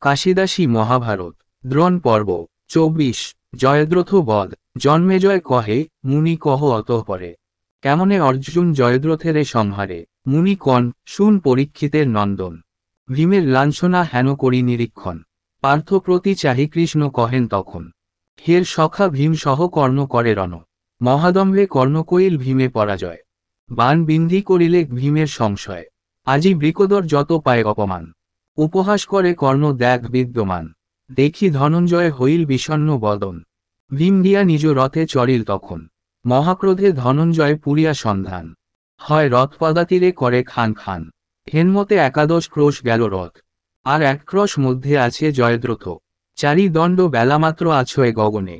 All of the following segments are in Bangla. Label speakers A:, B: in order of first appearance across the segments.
A: কাশিদাসী মহাভারত দ্রোণ পর্ব 24। জয়দ্রথ বধ। জন্মেজয় কহে, মুনি কহ অতঃপরে। কেমনে অর্জুন জয়দ্রথেরে সংহারে। মুনি কন, শুন পরীক্ষিতের নন্দন। ভীমের লাঞ্ছনা হেন করি নিরীক্ষণ। পার্থ প্রতি চাহি কৃষ্ণ কহেন তখন। হের সখা ভীম সহ কর্ণ করে রণ। মহাদম্ভে কর্ণ কইল ভীমে পরাজয়। বাণ বিন্ধি করিলে ভীমের সংশয়। আজি বৃকোদর যত পায় অপমান। উপহাস করে কর্ণ দেখ বিদ্যমান। দেখি ধনঞ্জয় হইল বিষণ্ণ বদন। ভীম গিয়া নিজ রথে চড়িল তখন। মহাক্রোধে ধনঞ্জয় পুরিয়া সন্ধান। হয় রথ পদাতিরে করে খান খান। হেনমতে 11 ক্রোশ গেল রথ। আর 1 ক্রোশ মধ্যে আছে জয়দ্রথ। চারি দণ্ড বেলামাত্র আছয়ে গগনে।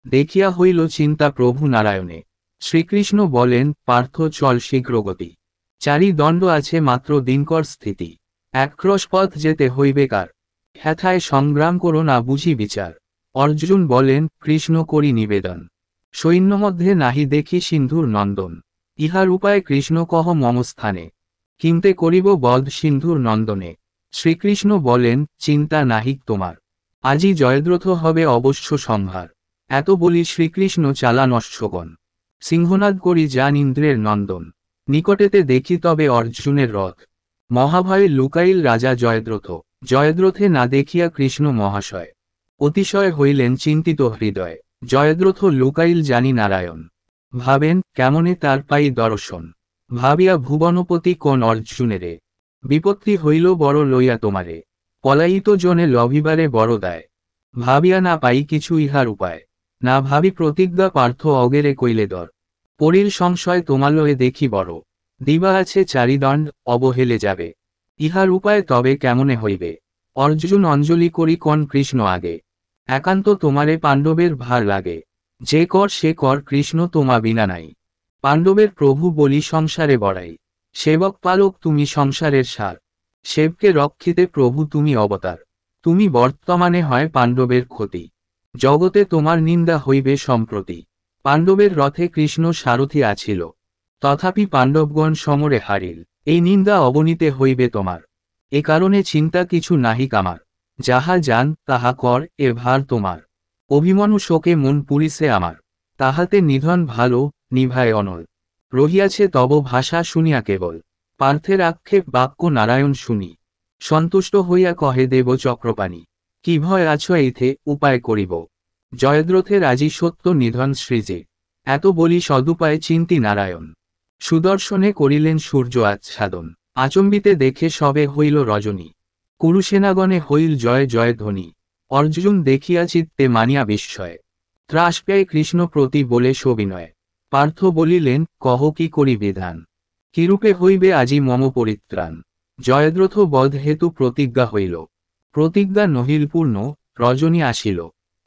A: দেখিয়া হইল চিন্তা প্রভু নারায়ণে। শ্রীকৃষ্ণ বলেন, পার্থ চল শীঘ্রগতি। চারি দণ্ড আছে মাত্র দিনকর স্থিতি। 1 ক্রোশ পথ যেতে হইবে কার। হেথায় সংগ্রাম করো না বুঝি বিচার। অর্জুন বলেন, কৃষ্ণ করি নিবেদন। সৈন্যমধ্যে নাহি দেখি সিন্ধুর নন্দন। ইহার উপায় কৃষ্ণ কহ মম স্থানে। কিমতে করিব বধ সিন্ধুর নন্দনে। শ্রীকৃষ্ণ বলেন, চিন্তা নাহিক তোমার। আজি জয়দ্রথ হবে অবশ্য সংহার। এত বলি শ্রীকৃষ্ণ চালান অশ্বগণ। সিংহনাদ করি যান ইন্দ্রের নন্দন। নিকটেতে দেখি তবে অর্জুনের রথ। মহাভয়ে লুকাইল রাজা জয়দ্রথ। জয়দ্রথে না দেখিয়া কৃষ্ণ মহাশয়। অতিশয় হইলেন চিন্তিত হৃদয়। জয়দ্রথ লুকাইল জানি নারায়ণ। ভাবেন, কেমনে তার পাই দর্শন। ভাবিয়া ভুবনপতি কোন অর্জুনেরে। বিপত্তি হইল বড় লইয়া তোমারে। পলায়িত জনে লভিবারে বড় দায়। ভাবিয়া না পাই কিছু ইহার উপায়। না ভাবি প্রতিজ্ঞা পার্থ অগেরে কইলে দর। পরিল সংশয় তোমালয়ে দেখি বড়। দিবা আছে চারিদণ্ড, অবহেলে যাবে। ইহার উপায় তবে কেমনে হইবে। অর্জুন অঞ্জলি করি কন কৃষ্ণ আগে। একান্ত তোমারে পাণ্ডবের ভার লাগে। যে কর সে কর কৃষ্ণ তোমা বিনা নাই। পাণ্ডবের প্রভু বলি সংসারে বড়াই। সেবক পালক তুমি সংসারের সার। সেবকে রক্ষিতে প্রভু তুমি অবতার। তুমি বর্তমানে হয় পাণ্ডবের ক্ষতি। জগতে তোমার নিন্দা হইবে সম্প্রতি। পাণ্ডবের রথে কৃষ্ণ সারথি আছিল। তথাপি পাণ্ডবগণ সমরে হারিল। এই নিন্দা অবনীতে হইবে তোমার। এ কারণে চিন্তা কিছু নাহিক আমার। যাহা জান তাহা কর, এ ভার তোমার। অভিমন্যু শোকে মন পুরিছে আমার। তাহাতে নিধন ভালো, নিভায় অনল। রহিয়াছে তব ভাষা শুনিয়া কেবল। পার্থের আক্ষেপ বাক্য নারায়ণ শুনি। সন্তুষ্ট হইয়া কহে দেব চক্রপাণি। কি ভয় আছ এইথে, উপায় করিব। জয়দ্রথের আজি সত্য নিধন সৃজে। এত বলি সদুপায় চিন্তি নারায়ণ। সুদর্শনে করিলেন সূর্য আচ্ছাদন। আচম্বিতে দেখে সবে হইল রজনী। কুরুসেনাগণে হইল জয় জয় ধ্বনি। অর্জুন দেখিয়া চিত্তে মানিয়া বিস্ময়। ত্রাস পেয়ে কৃষ্ণ প্রতি বলে সবিনয়। পার্থ বলিলেন, কহ কি করি বিধান। কিরূপে হইবে আজি মম পরিত্রাণ। জয়দ্রথ বধ হেতু প্রতিজ্ঞা হইল। প্রতিজ্ঞা নহিল পূর্ণ, রজনী আসিল।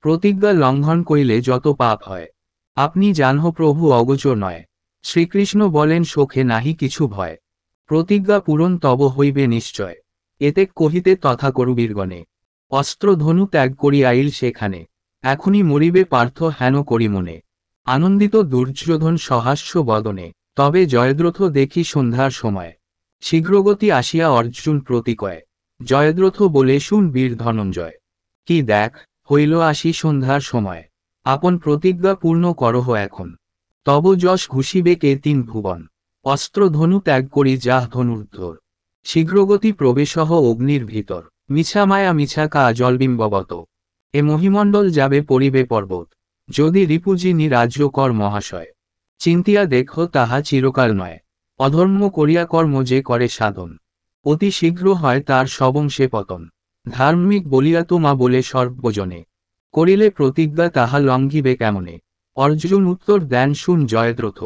A: প্রতিজ্ঞা লঙ্ঘন কইলে যত পাপ হয়। আপনি জানহ প্রভু অগোচর নয়। শ্রীকৃষ্ণ বলেন, শোকে নাহি কিছু ভয়। প্রতিজ্ঞা পূরণ তব হইবে নিশ্চয়। এতে কহিতে তথা করুবীরগণে। অস্ত্র ধনু ত্যাগ করি আইল সেখানে। এখনই মরিবে পার্থ হেন করি মনে। আনন্দিত দুর্যোধন সহাস্য বদনে। তবে জয়দ্রথ দেখি সন্ধ্যার সময়। শীঘ্রগতি আসিয়া অর্জুন প্রতিকয়। জয়দ্রথ বলে, শুন বীর ধনঞ্জয়। কি দেখ, হইল আসি সন্ধ্যার সময়। আপন প্রতিজ্ঞা পূর্ণ করহ এখন। তব যশ ঘুষিবে কে 3 ভুবন। অস্ত্র ধনু ত্যাগ করি যাহ ধনুর্ধর। শীঘ্রগতি প্রবেশহ অগ্নির ভিতর। মিছা মায়া মিছা কা জলবিম্ববত। এ মহিমণ্ডল যাবে পরিবে পর্বত। যদি রিপুজিনি রাজ্য কর মহাশয়। চিন্তিয়া দেখো তাহা চিরকাল নয়। অধর্ম করিয়া কর্ম যে করে সাধন। অতি শীঘ্র হয় তার সবংশে পতন। ধার্মিক বলিয়া তোমা বলে সর্বজনে। করিলে প্রতিজ্ঞা তাহা লঙ্ঘিবে কেমনে। অর্জুন উত্তর দেন, শুন জয়দ্রথ।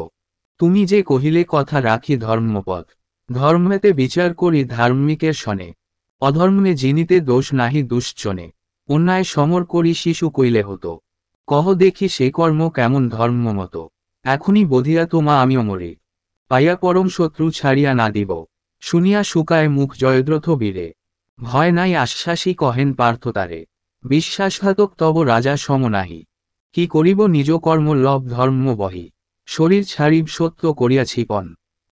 A: তুমি যে কহিলে কথা রাখি ধর্মপথ। ধর্মেতে বিচার করি ধার্মিকের শনে। অধর্মে জিনিতে দোষ নাহি দুশ্চনে। অন্যায় সমর করি শিশু কইলে হতো। কহ দেখি সে কর্ম কেমন ধর্মমত। এখনই বধিয়া তোমা আমিও মরি। পাইয়া পরম শত্রু ছাড়িয়া না দিব। শুনিয়া শুকায় মুখ জয়দ্রথ বীরে। ভয় নাই আশ্বাসী কহেন পার্থ তারে। বিশ্বাসঘাতক তব রাজা সম নাহি। কি করিব নিজ কর্ম লভ ধর্ম বহি। শরীর ছাড়িব সত্য করিয়াছি পণ।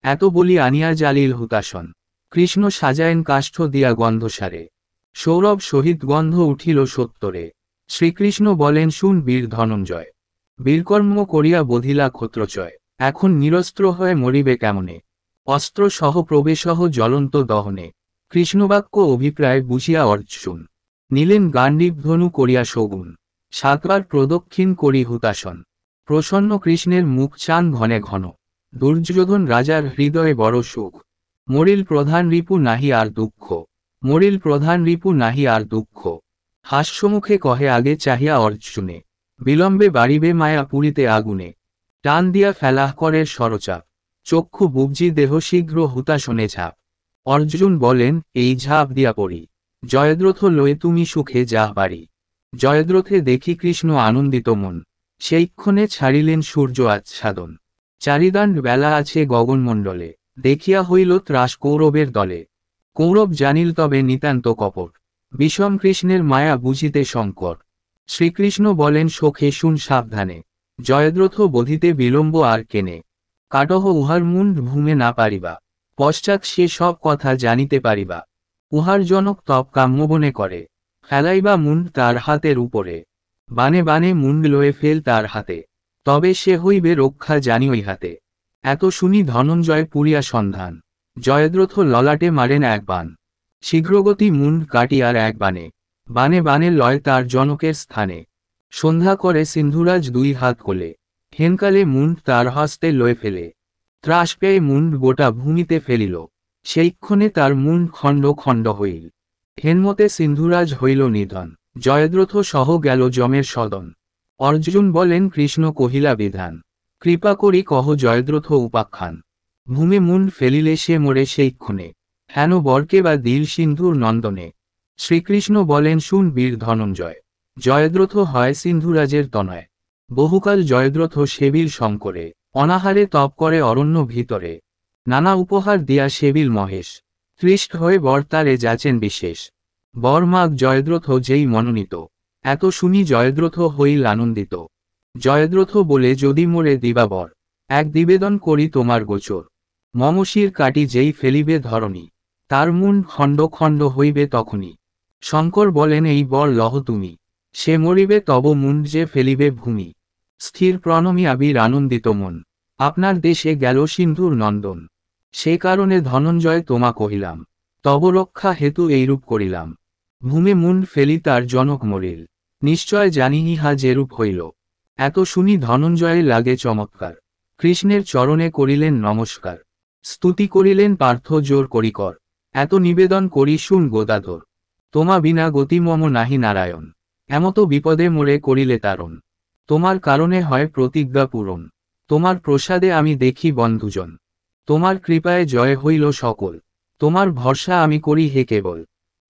A: এত বলি আনিয়া জালিল হুতাসন। কৃষ্ণ সাজায়েন কাষ্ঠ দিয়া গন্ধসারে। সৌরভ সহিত গন্ধ উঠিল সত্তরে। শ্রীকৃষ্ণ বলেন, শুন বীর ধনঞ্জয়, বীরকর্ম করিয়া বধিলা ক্ষত্রচয়, এখন নিরস্ত্র হয়ে মরিবে কেমনে, অস্ত্র সহ প্রবেশহ জ্বলন্ত দহনে। কৃষ্ণবাক্য অভিপ্রায় বুঝিয়া অর্জুন নিলেন গাণ্ডীব ধনু করিয়া শগুন, 7 বার প্রদক্ষিণ করি হুতাসন। প্রসন্ন কৃষ্ণের মুখ চান ঘনে ঘন, দুর্যোধন রাজার হৃদয়ে বড় সুখ। মরিল প্রধান রিপু নাহি আর দুঃখ, মরিল প্রধান রিপু নাহি আর দুঃখ। হাস্যমুখে কহে আগে চাহিয়া অর্জুনে, বিলম্বে বাড়িবে মায়া পুরীতে আগুনে। টান দিয়া ফেলাহ করের সরচাপ, চক্ষু বুবজি দেহ শীঘ্র হুতাসনে ঝাঁপ। অর্জুন বলেন, এই ঝাঁপ দিয়া পড়ি, জয়দ্রথ লয়ে তুমি সুখে যাহ বাড়ি। জয়দ্রথে দেখি কৃষ্ণ আনন্দিত মন, সেইক্ষণে ছাড়িলেন সূর্য আচ্ছাদন। চারিদাণ্ড বেলা আছে গগনমণ্ডলে, দেখিয়া হইল ত্রাস কৌরবের দলে। কৌরব জানিল তবে নিতান্ত কপট, বিষম কৃষ্ণের মায়া বুঝিতে সংকট। শ্রীকৃষ্ণ বলেন, সখে শুন সাবধানে, জয়দ্রথ বধিতে বিলম্ব আর কেনে। কাটহ উহার মুণ্ড ভূমে না পারিবা, পশ্চাৎ সে সব কথা জানিতে পারিবা। উহার জনক তপ কাম্যবনে করে, ফেলাইবা মুণ্ড তার হাতের উপরে। বানে বানে মুণ্ড লয়ে ফেল তার হাতে, তবে সে হইবে রক্ষা জানি ওই হাতে। এত শুনি ধনঞ্জয় পুরিয়া সন্ধান, জয়দ্রথ ললাটে মারেন এক বাণ। শীঘ্রগতি মুণ্ড কাটিয়ার এক বানে, বানে বানে লয় তার জনকের স্থানে। সন্ধ্যা করে সিন্ধুরাজ 2 হাত কোলে, হেনকালে মুণ্ড তার হস্তে লয়ে ফেলে। ত্রাস পেয়ে মুণ্ড গোটা ভূমিতে ফেলিল, সেইক্ষণে তার মুণ্ড খণ্ড খণ্ড হইল। হেনমতে সিন্ধুরাজ হইল নিধন, জয়দ্রথ সহ গেল যমের সদন। অর্জুন বলেন, কৃষ্ণ কহিলা বিধান, কৃপা করি কহ জয়দ্রথ উপাখ্যান। ভূমে মুণ্ড ফেলিলে সে মরে সেইক্ষণে, হেন বরকে বা দিল সিন্ধুর নন্দনে। শ্রীকৃষ্ণ বলেন, শুন বীর ধনঞ্জয়, জয়দ্রথ হয় সিন্ধুরাজের তনয়। বহুকাল জয়দ্রথ সেবিল শঙ্করে, অনাহারে তপ করে অরণ্য ভিতরে। নানা উপহার দিয়া সেবিল মহেশ, তৃষ্ঠ হয়ে বর তারে যাচেন বিশেষ। বর মাগ জয়দ্রথ যেই মনোনীত, এত শুনি জয়দ্রথ হইল আনন্দিত। জয়দ্রথ বলে, যদি মোরে দিবা বর, এক নিবেদন করি তোমার গোচর। মমশির কাটি যেই ফেলিবে ধরণী, তার মুণ্ড খণ্ড খণ্ড হইবে তখনই। শঙ্কর বলেন, এই বর লহ তুমি, সে মরিবে তব মুণ্ড যে ফেলিবে ভূমি। স্থির প্রণমী আবির আনন্দিত মন, আপনার দেশে গেল সিন্ধুর নন্দন। সে কারণে ধনঞ্জয় তোমা কহিলাম, তব রক্ষা হেতু এইরূপ করিলাম। ভূমে মুণ্ড ফেলি তার জনক মরিল, নিশ্চয় জানি ইহা যেরূপ হইল। এত শুনি ধনঞ্জয়ে লাগে চমৎকার, কৃষ্ণের চরণে করিলেন নমস্কার। স্তুতি করিলেন পার্থ জোর করিকর, এত নিবেদন করি শুন গোদাধর। তোমা বিনা গতি মম নাহি নারায়ণ, এমত বিপদে মোরে করিলে তারণ। তোমার কারণে হয় প্রতিজ্ঞা পূরণ, তোমার প্রসাদে আমি দেখি বন্ধুজন। তোমার কৃপায় জয় হইল সকল, তোমার ভরসা আমি করি হে কেবল।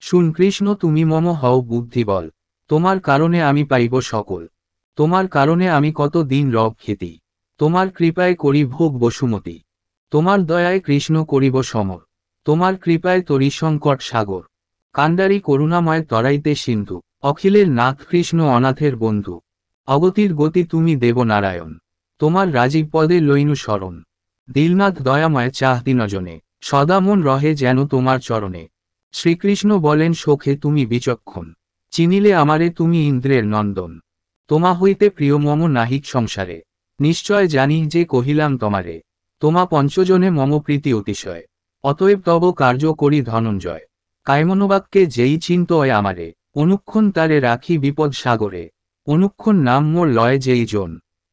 A: শুন কৃষ্ণ তুমি মম হও বুদ্ধি বল, তোমার কারণে আমি পাইব সকল। তোমার কারণে আমি কত দিন রব খেতি, তোমার কৃপায় করি ভোগ বসুমতি। তোমার দয়ায় কৃষ্ণ করিব সমর, তোমার কৃপায় তরি সংকট সাগর। কাণ্ডারি করুণাময় তরাইতে সিন্ধু, অখিলের নাথ কৃষ্ণ অনাথের বন্ধু। অগতির গতি তুমি দেবনারায়ণ, তোমার রাজীব পদে লইনু শরণ। দিলনাথ দয়াময় চাহ দিনজনে, সদা মন রহে যেন তোমার চরণে। শ্রীকৃষ্ণ বলেন, সখে তুমি বিচক্ষণ, চিনিলে আমারে তুমি ইন্দ্রের নন্দন। তোমা হইতে প্রিয় মম নাহিক সংসারে, নিশ্চয় জানি যে কহিলাম তোমারে। তোমা পঞ্চজনে মম প্রীতি অতিশয়, অতএব তব কার্য করি ধনঞ্জয়। কায়মনোবাক্যে যেই চিন্তয় আমারে, অনুক্ষণ তারে রাখি বিপদ সাগরে। অনুক্ষণ নাম মোর লয় যেই জন,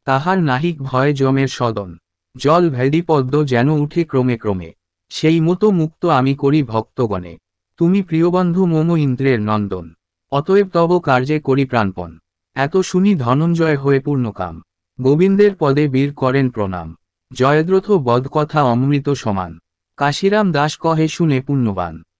A: তাহার নাহিক ভয় যমের সদন। জল ভেদি পদ্ম যেন উঠে ক্রমে ক্রমে, সেই মতো মুক্ত আমি করি ভক্তগণে। তুমি প্রিয়বন্ধু মম ইন্দ্রের নন্দন, অতএব তব কার্যে করি প্রাণপণ। এত শুনি ধনঞ্জয় হয়ে পূর্ণকাম, গোবিন্দের পদে বীর করেন প্রণাম। জয়দ্রথ বধ কথা অমৃত সমান, কাশিরাম দাস কহে শুনে পুণ্যবান।